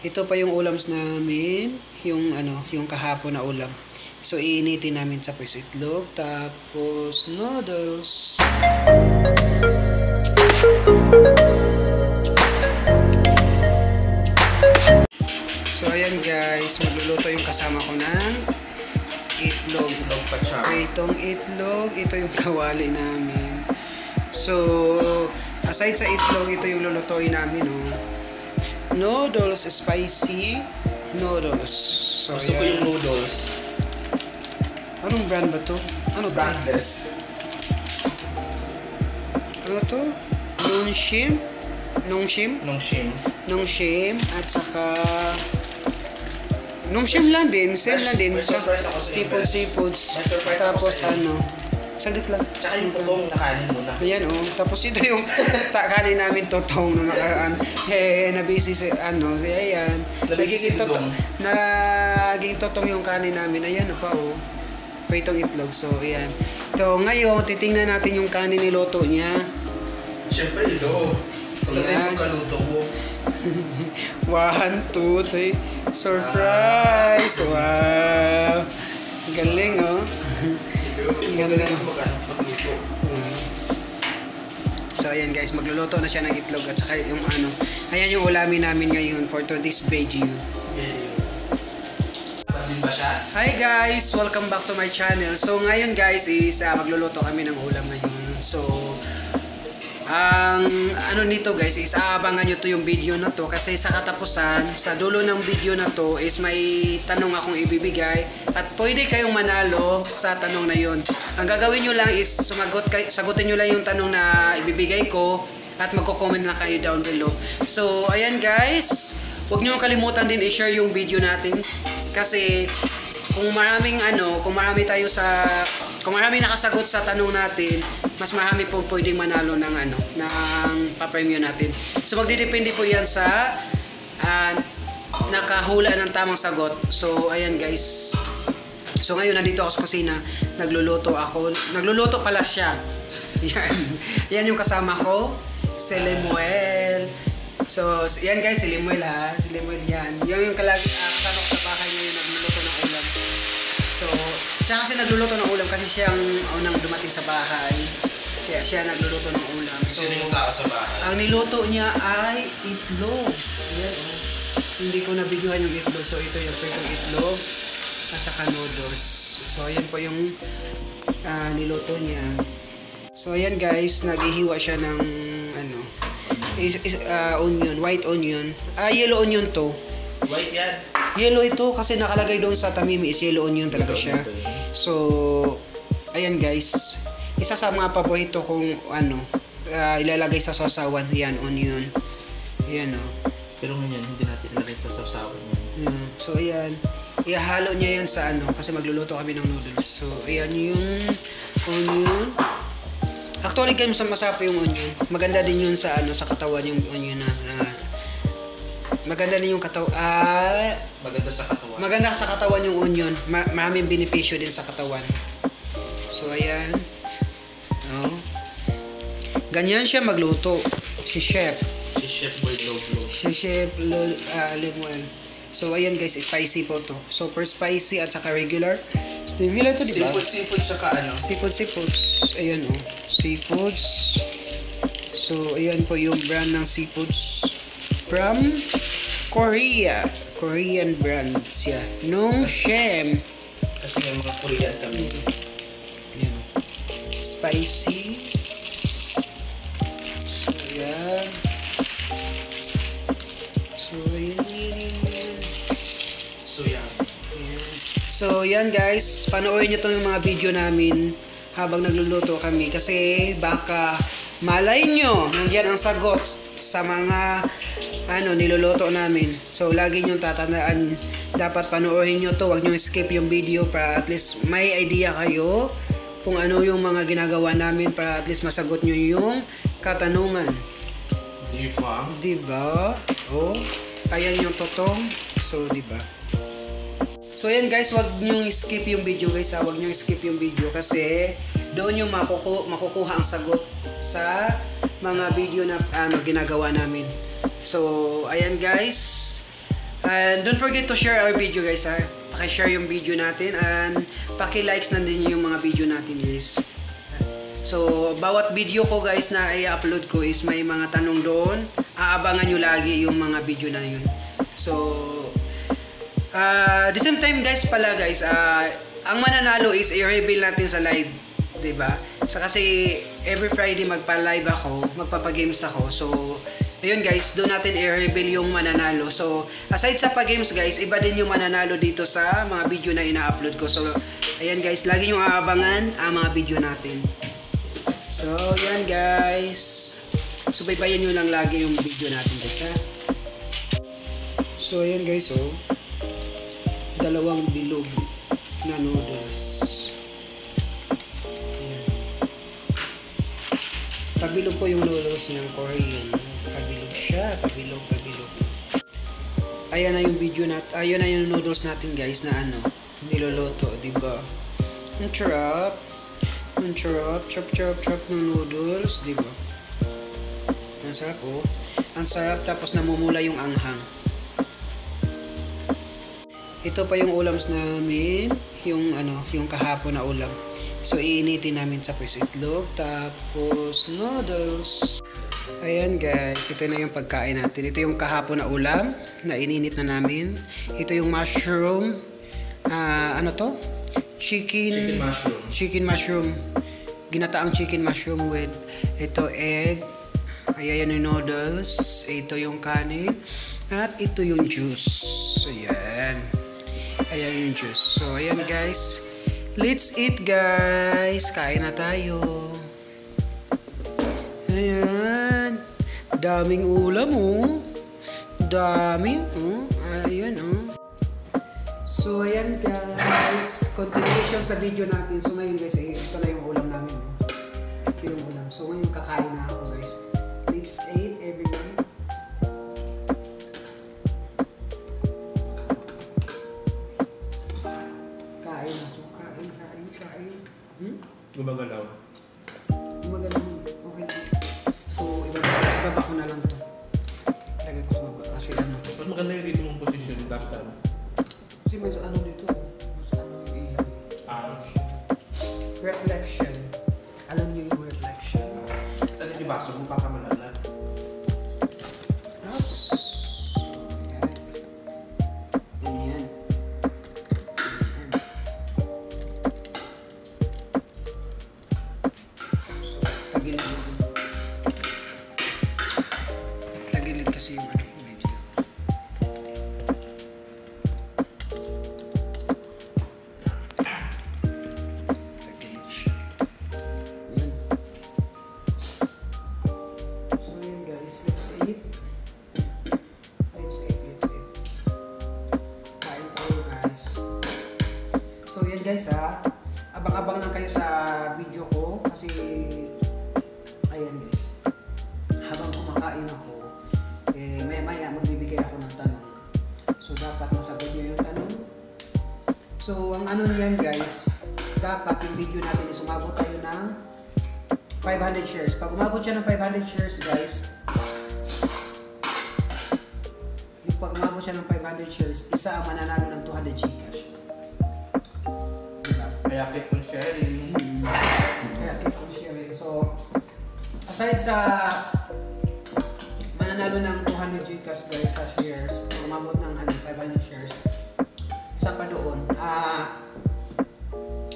Ito pa yung ulams namin, yung kahapon na ulam. So iinitin namin sa itlog, tapos noodles. So ayan guys, magluluto yung kasama ko ng itlog. Itong itlog, ito yung kawali namin. So aside sa itlog, ito yung lulutuin namin, oh. Noodles, spicy noodles. So gusto ko yung noodles. Anong brand ba to? Ano brandless? Ano to? Nongshim? Nongshim at saka Nongshim lang din, same lang din. Seafoods. Tapos saglit lang. Tsaka yung totong nakanin muna. Ayan, oh. Tapos ito yung kanin namin totong na nakaraan. Nabisi si ayan. Naging totong yung kanin namin. Ayan, pa, oh. Pa itong itlog. So, ayan. So, ngayon, titingnan natin yung kanin niluto niya. Siyempre, ito. Pagkatay pagkaluto ko. 1, 2, 3. Surprise! Wow! Galing, oh. Galing magluto. So, ayan guys, magluluto na siya ng itlog at saka yung ayan yung ulamin namin ngayon for today's video. Hi guys! Welcome back to my channel. So, ngayon guys is magluluto kami ng ulam ngayon. So, ang nito guys is aabangan nyo to yung video na to kasi sa katapusan, sa dulo ng video na to is may tanong akong ibibigay at pwede kayong manalo sa tanong na yun. Ang gagawin nyo lang is sagutin nyo lang yung tanong na ibibigay ko at magko-comment lang kayo down below. So ayan guys, huwag nyo kalimutan din i-share yung video natin kasi kung marami nakasagot sa tanong natin, mas marami po pwedeng manalo ng papremyo natin. So magdidepende po yan sa nakahula ng tamang sagot. So ayan guys. So ngayon nandito ako sa kusina, nagluluto pala siya. Yan yung kasama ko, si Lemuel. So yan guys, si Lemuel ha, si Lemuel yan. Yung kasama ko sa bahay ngayon nagluluto ng ulam. So siya kasi nagluluto ng ulam kasi siyang unang dumating sa bahay. Kaya siya nagluluto ng ulam. So, sino yung tao sa bahay? Ang niluto niya ay itlog. Ayan, oh. Hindi ko nabidyohan yung itlog. So ito yung pritong itlog at saka noodles. So ayan po yung niluto niya. So ayan guys, naghihiwa siya ng onion, white onion. Yellow onion to. White yan? Yellow ito kasi nakalagay doon sa tamimi is yellow onion talaga siya. So ayan guys, isa sa mga paborito kong ilalagay sa sausawan, yan, onion. Ayan, oh. Pero ngayon hindi natin ilagay sa sausawan. So ayan, ihalo niya yan sa kasi magluluto kami ng noodles. So ayan yung onion. Actually kayo masarap yung onion. Maganda din yun sa sa katawan yung onion na maganda din yung katawan. Maganda sa katawan. Maganda sa katawan yung onion. Maraming benepisyo din sa katawan. So ayan. Oh. Ganyan siya magluto. Si Chef Lemuel. So ayan guys, spicy po to. Super spicy at saka regular. Regular to, diba? Seafood saka Seafoods. Ayan, oh. Seafoods. So ayan po yung brand ng seafoods from Korea. Korean brand siya. Nongshim. Kasi may mga Korean kami. Ayan. Spicy. So ayan. So ayan. So yan guys, panoorin nyo itong mga video namin habang nagluluto kami kasi baka malay nyo nandiyan ang sagot sa mga niluluto namin. So lagi nyo tatandaan, dapat panoorin nyo to, wag nyo skip yung video para at least may idea kayo kung ano yung mga ginagawa namin para at least masagot nyo yung katanungan. Diba? Oh, ayan yung totong. So diba? So yan guys, wag niyo skip yung video guys, wag niyo skip yung video kasi doon yung makukuha ang sagot sa mga video na ginagawa namin. So ayan guys, And don't forget to share our video guys ha. Paki-share yung video natin and paki-likes na din yung mga video natin guys. So bawat video ko guys na i-upload ko is may mga tanong doon. Aabangan nyo lagi yung mga video na yun. So the same time guys pala guys, ang mananalo is i-reveal natin sa live, 'di ba? So kasi every Friday magpa-live ako, magpapa-games ako. So ayun guys, doon natin i-reveal yung mananalo. So aside sa pa-games guys, iba din yung mananalo dito sa mga video na ina-upload ko. So ayan guys, lagi nyo aabangan ang mga video natin. So yan guys, subaybayan nyo lang lagi yung video natin guys ha. So ayan guys, oh, dalawang bilog na noodles. Ayan. Pabilog po yung noodles ng Korean. Pabilog siya, pabilog. Ayan na yung video natin, ayan na yung noodles natin guys na ano, niloloto, diba? Ang sarap. Ang sarap, chop ng noodles, diba? Ang sarap, oh. Ang sarap, tapos namumula yung anghang. Ito pa yung ulams namin, yung ano, yung kahapon na ulam. So iinitin namin sa itlog, tapos noodles. Ayan guys, ito na yung pagkain natin. Ito yung kahapon na ulam na ininit na namin. Ito yung mushroom, ano to? Chicken mushroom. Ginataang chicken mushroom with ito egg. Ayan yung noodles. Ito yung kanin. At ito yung juice. Ayan. Ayan yung juice. So ayan guys. Let's eat guys. Kain na tayo. Ayan. Daming ulam oh. Dami oh. Ayan oh. So ayan guys, continuation sa video natin. So ngayon guys, ito na yung ulam namin. Ito yung ulam. So ngayon kakain na ako guys. Let's eat everyone. Kain ako. Kain. Gumagalaw. Gumagalaw. Okay. So ibaba ko na lang to. Lagay ko sa baba. Kasi ano. Mas maganda yung dito mong position last time. Kasi may ano dito, mas ano yung reflection. Alam niyo yung reflection. Ano yung baso mo pakamalala? Oops. Yan. So, tagilid kasi yung ano, video. So yan guys ha, abang-abang lang kayo sa video ko kasi ayan guys, habang kumakain ako, maya magbibigay ako ng tanong. So dapat masagot nyo yung tanong. So ang ano yan guys, dapat yung video natin is umabot tayo ng 500 shares. Pag umabot siya ng 500 shares guys, pag umabot siya ng 500 shares, isa ang mananalo ng 200 Gcash. Diba? Kaya click on sharing. Kaya click on sharing. So, aside sa mananalo ng 200 Gcash guys sa shares, pag umabot ng 500 shares, isa pa doon,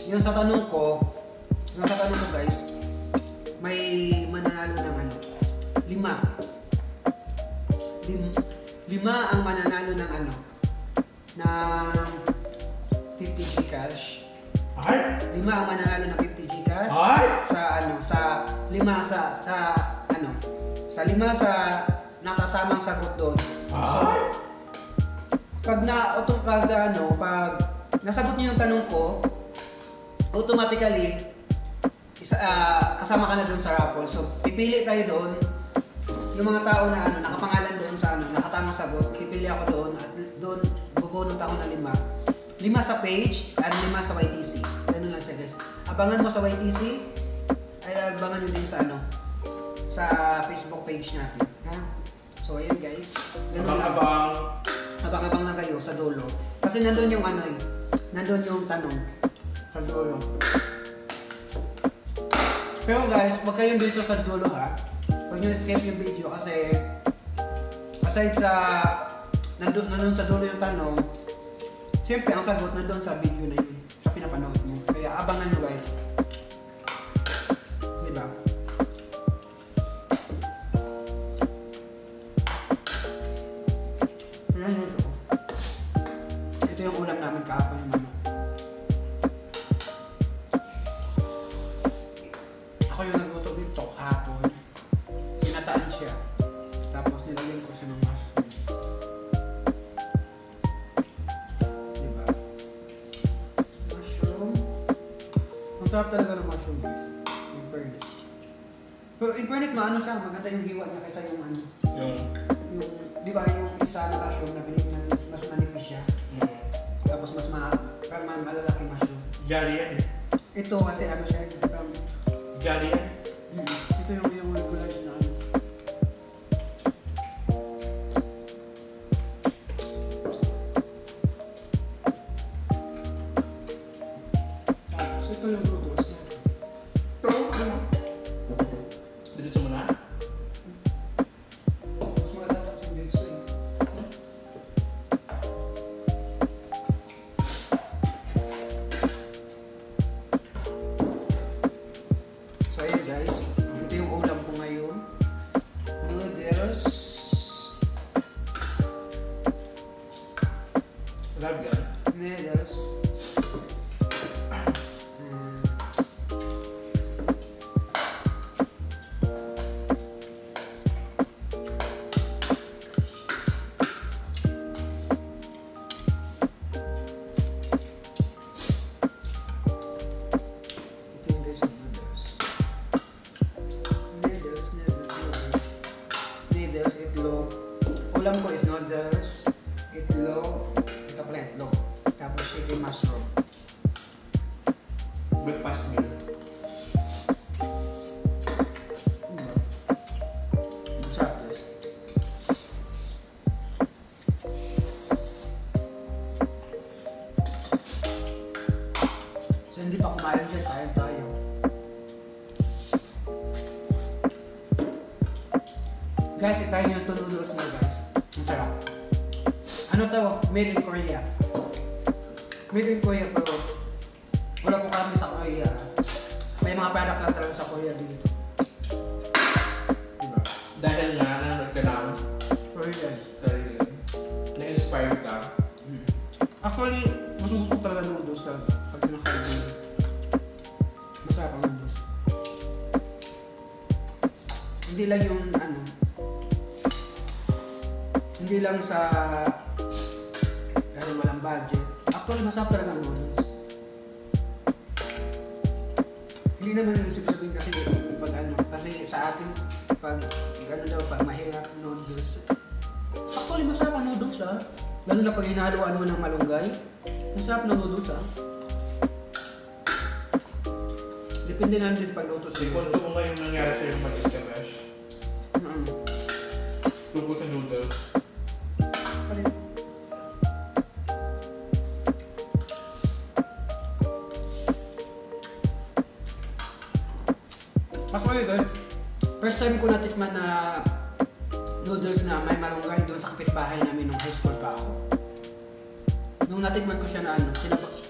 yung sa tanong ko guys, may mananalo ng 5 ang mananalo ng ng 50 Gcash. Ay! 5 ang mananalo ng 50 Gcash. Ay! Sa 5 sa natatamang sagot doon. So, pag nasagot niyo yung tanong ko, automatically kasama ka na doon sa raffle. So, pipili tayo doon. Yung mga tao na nakapangalan doon sa nakatamang sagot, pipili ako doon at doon bubunot ako ng 5 sa page at 5 sa YTC. Ganun lang siya guys. Abangan mo sa YTC, ay abangan nyo din sa sa Facebook page natin. Ha? So ayun guys. Ganun lang. Abang-abang. Abang-abang sa dulo. Kasi nandun yung ano eh. Nandun yung tanong sa dulo. Pero guys, huwag kayong dito sa dulo ha. Huwag nyo skip yung video kasi aside sa nandun sa dulo yung tanong, siyempre ang sagot nandun sa video na yun, sa pinapanood nyo. Kaya abangan nyo guys. Diba? Ito yung ulam namin kahapon yung mama. Ako yung nagluto nito kahapon. Pinataan siya. Tapos nilagyan ko siya ng mushroom. Diba? Mushroom. Ang sarap talaga ng mushroom guys. In fairness. Pero in fairness, maano siya. Maganda yung hiwa niya kaysa yung ano. Yung di ba yung isa na mushroom na binigyan namin mas manipis siya. Tapos mas malalaki mushroom. Jolly yan eh. Ito kasi ano siya. Jolly yan. Ito yung gulay na ano. Tapos ito yung noodles na. Ito, ano? Diretso mo na? Mas maganda kasi dito eh. So ayun guys, ito yung ulam ko ngayon. Noodles. Love yan. Noodles. Ito yung guys yung noodles. Noodles, itlog. Ulam ko is noodles, itlog, ito pala itlog. Tapos chicken mushroom. Breakfast meal. Sarap guys. So hindi pa kumain dyan, tayo. Guys, itayin nyo ito noodles nyo guys. Ang sarap. Ano to? Made in Korea. Made in Korea pero wala po kami sa Korea. May mga product lang talaga sa Korea dito. Diba? Dahil nga, nanonood ka ng Korean. sarili. Na-inspired ka. Actually, mas gusto ko talaga noodles sa pag pinakain. Masarap ang noodles. Hindi lang yung ano, hindi lang sa dahil walang budget. Actually, masarap talaga ang noodles. Hindi naman yung sabihin kasi pag ano, kasi sa atin pag gano'n daw, pag mahirap noodles. Actually, masarap ang noodles ha. Lalo na pag hinahaluan mo ng malunggay. Masarap ng noodles ha. Depende na din pagluto sa Kwento noodles. mo nga yung nangyari sa'yo maliit ka, Mesh. Tungkol sa noodles. Actually guys, first time ko natikman na noodles na may malunggay doon sa kapitbahay namin nung high school pa ako. Nung natikman ko siya na ano,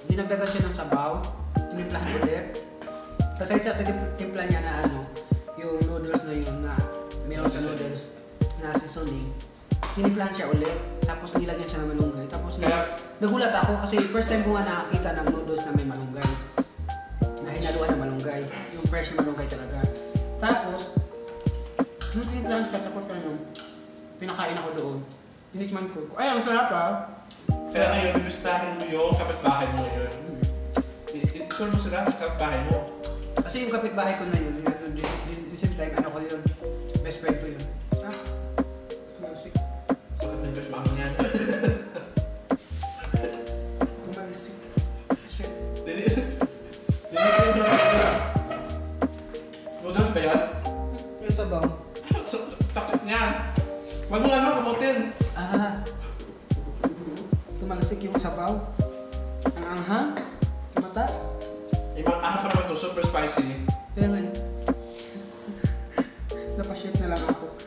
dinagdagan siya ng sabaw, tinimplahan ulit. Kasi sa timpla niya na ano, yung noodles na yun na mayroon sa noodles na seasoning, tinimplahan siya ulit, tapos nilagyan siya ng malunggay. Tapos nagulat ako kasi first time ko nga nakakita ng noodles na may malunggay. Na hinaluan ng malunggay, yung fresh na malunggay talaga. Tapos, nung tinimplahan siya, tapos ano, pinakain ako doon. Tinikman ko. Ay, ang sarap ha! Kaya ngayon, ibistahin mo yung kapitbahay mo ngayon. Ito mo sila sa kapitbahay mo. Kasi yung kapitbahay ko na yun, the same time, ano ko yun, best friend ko yun. Ah, music. Bakit nag-best mama niyan? Umalis yun. Shit. Linis yun yung noodles ba yan? Yung sabaw. Takot niya. Wag mo ano, kamutin. Ah. tumalasik yung sabaw. Ang anghang. Sa mata. Ibang ano pa naman ito, super spicy. Kaya nga napashit na lang ako.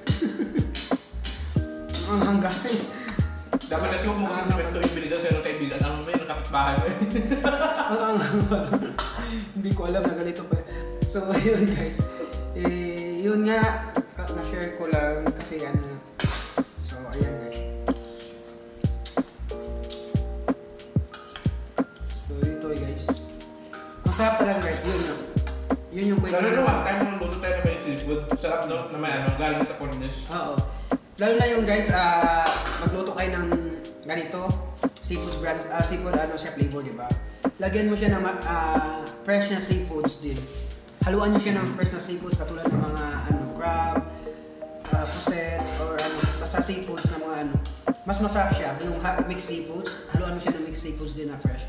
Ang anghang guys. Dapat kasi huwag mo kasi naman ito ibili daw sa iyong kaibigan. Ano mo yun, nakapitbahay mo yun. Ang anghang ba? Hindi ko alam na ganito pa. So ayun guys. Yun nga, na-share ko lang kasi ano. So ayan guys. So ito guys. Ang sarap talaga guys, yun yun. Yun yung kwento. Lalo na one time nung luto tayo na may seafood. Sarap no, na may ano, galing sa Cornish. Oo. Lalo na yung guys, magluto kayo ng ganito, seafood brands, seafood siya flavor, di ba? Lagyan mo siya ng fresh na seafoods din. Haluan niyo siya ng fresh na seafoods katulad ng mga crab, puset, or basta seafoods na mga mas masarap siya. Yung mixed seafoods, haluan mo siya ng mixed seafoods din na fresh.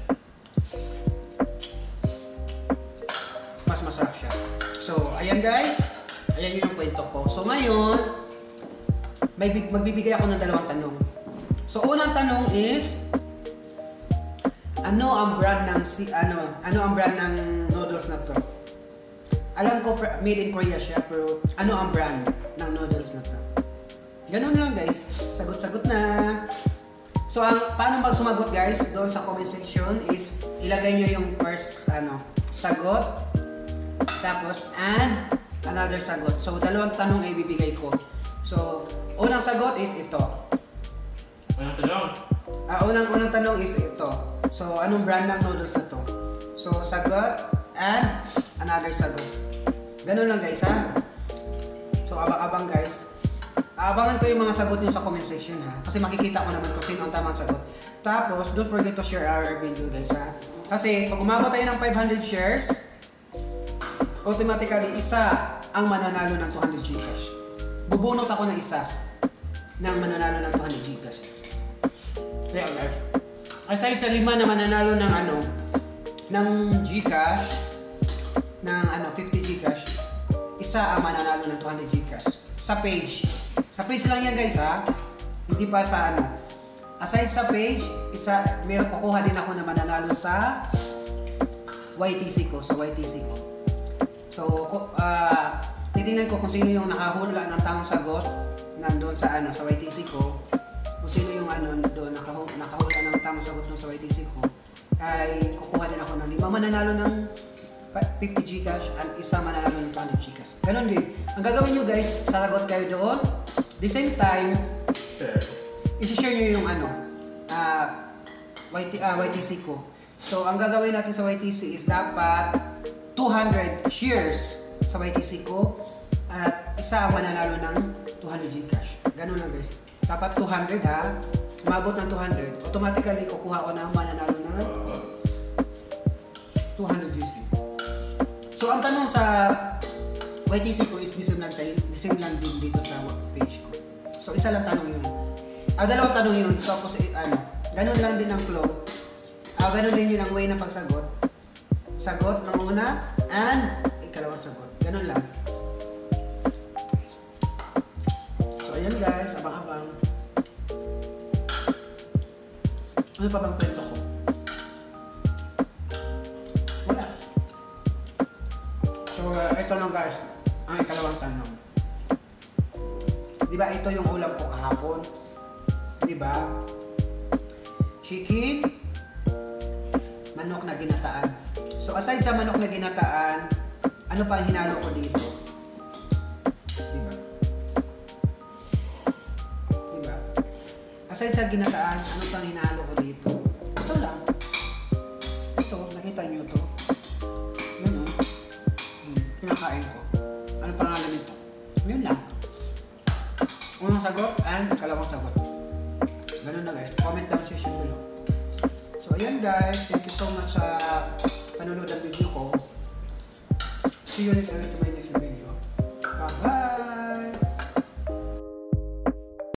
Mas masarap siya. So, ayan guys. Ayan yung kwento ko. So, ngayon, magbibigay ako ng dalawang tanong. So, unang tanong is, ano ang brand ng noodles na to? Alam ko made in Korea siya, pero ano ang brand ng noodles na to? Ganun lang guys. Sagot-sagot na. So, paano ba sumagot guys? Doon sa comment section is ilagay nyo yung first sagot, tapos and another sagot. So, dalawang tanong ay ibibigay ko. So, unang sagot is ito. Anong tanong? Unang tanong is ito. So, anong brand ng noodles na to? So, sagot and another sagot. Ganun lang guys ha. So, abang-abang guys. Abangan ko yung mga sagot nyo sa comment section ha. Kasi makikita ko naman kung sino ang tamang sagot. Tapos, don't forget to share our video guys ha. Kasi, pag umabot tayo ng 500 shares, automatically, isa ang mananalo ng 200 Gcash. Bubunot ako ng isa ng mananalo ng 200 Gcash. Kaya guys, aside sa 5 na mananalo ng ng Gcash, ng 50 Gcash, isa ang mananalo ng 200 Gcash. Sa page. Sa page lang yan guys ha. Hindi pa sa Aside sa page, meron kukuha din ako na mananalo sa YTC ko. Sa YTC ko. So, titingnan ko kung sino yung nakahula ng tamang sagot nandoon sa sa YTC ko. Kung sino yung doon nakahula ng tamang sagot doon sa YTC ko, ay kukuha din ako ng 5 mananalo ng 50 Gcash at isa mananalo ng 200 Gcash. Ganon din. Ang gagawin nyo guys, sasagot kayo doon. The same time, isi-share nyo yung YTC ko. So, ang gagawin natin sa YTC is dapat 200 shares sa YTC ko at isa ang mananalo ng 200 Gcash. Ganun lang guys. Dapat 200 ha. Umabot ng 200. Automatically kukuha ko ng mananalo ng 200 GC. So ang tanong sa YTC ko is the same lang din dito sa page ko. So isa lang tanong yun. Dalawang tanong yun. Tapos ganun lang din ang flow. Ganun din yun ang way ng pagsagot. Sagot ng una and ikalawang sagot. Ganun lang. So ayan guys, abang-abang. Ano pa bang kwento ko? Wala. So ito lang guys, ang ikalawang tanong. Diba ito yung ulam ko kahapon? Diba? Chicken, manok na ginataan. So aside sa manok na ginataan, ano pa ang hinalo ko dito? Diba? Diba? Aside sa ginataan, ano pa ang hinalo ko dito? Ito lang. Ito, nakita nyo to. Yun o. Pinakain ko. Ano pangalan nito? Yun lang. Unang sagot and kalawang sagot. Ganun na guys. Comment down section below. So ayan guys. Thank you so much sa panonood ng video ko. See you next time.